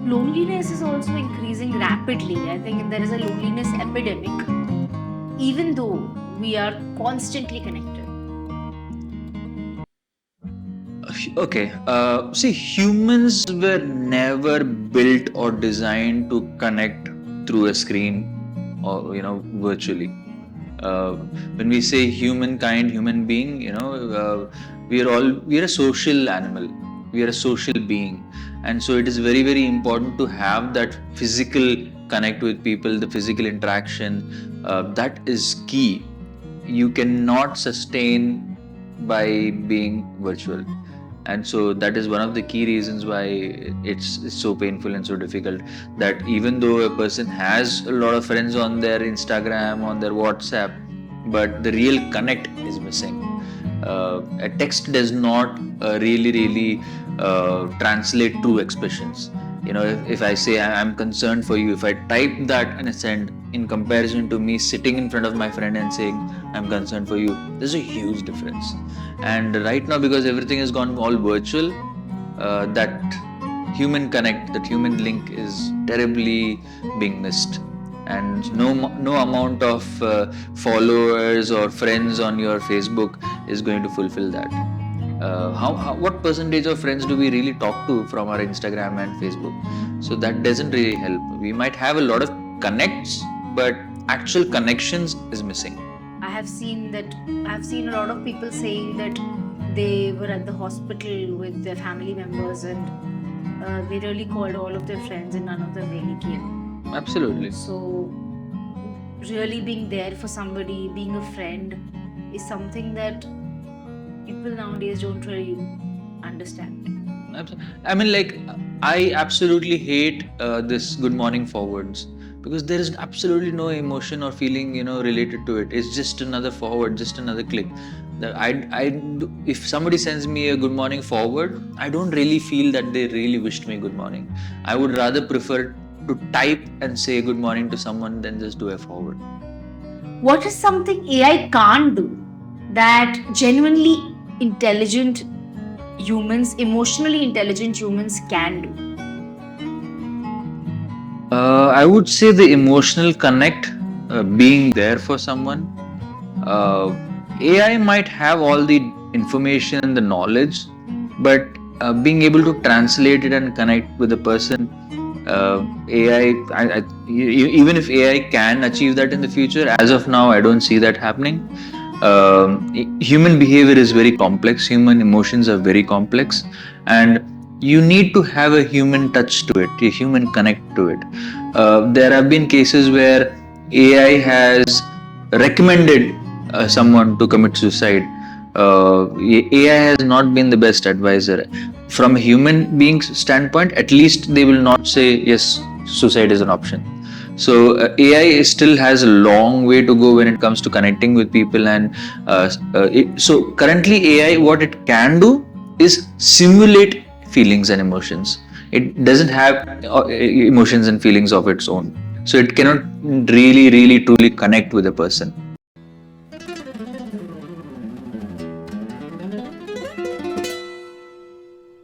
Loneliness is also increasing rapidly. I think there is a loneliness epidemic, even though we are constantly connected. Okay, see, humans were never built or designed to connect through a screen or virtually. Uh, when we say humankind, human being, we're a social animal. We are a social being, and so it is very very important to have that physical connect with people, the physical interaction. That is key. You cannot sustain by being virtual, and so that is one of the key reasons why it's so painful and so difficult, that even though a person has a lot of friends on their Instagram, on their WhatsApp, but the real connect is missing. A text does not really translate true expressions. If I say I'm concerned for you, if I type that and send, in comparison to me sitting in front of my friend and saying I'm concerned for you, there's a huge difference. And right now, because everything has gone all virtual, that human connect, that human link is terribly being missed. And no amount of followers or friends on your Facebook is going to fulfill that. What percentage of friends do we really talk to from our Instagram and Facebook? So that doesn't really help. We might have a lot of connects, but actual connections is missing. I've seen a lot of people saying that they were at the hospital with their family members and they really called all of their friends and none of them really came. Absolutely. So, really being there for somebody, being a friend, is something that people nowadays don't really understand. I mean, like, I absolutely hate this good morning forwards, because there is absolutely no emotion or feeling, related to it. It's just another forward, just another click. If somebody sends me a good morning forward, I don't really feel that they really wished me good morning. I would rather prefer to type and say good morning to someone than just do a forward. What is something AI can't do that genuinely intelligent humans, emotionally intelligent humans can do? I would say the emotional connect, being there for someone. AI might have all the information and the knowledge, but being able to translate it and connect with the person, even if AI can achieve that in the future, as of now, I don't see that happening. Human behavior is very complex, human emotions are very complex, and you need to have a human touch to it, a human connect to it. There have been cases where AI has recommended someone to commit suicide. AI has not been the best advisor. From a human being's standpoint, at least they will not say, yes, suicide is an option. So AI still has a long way to go when it comes to connecting with people, and so currently AI, what it can do is simulate feelings and emotions. It doesn't have emotions and feelings of its own, so it cannot really truly connect with a person.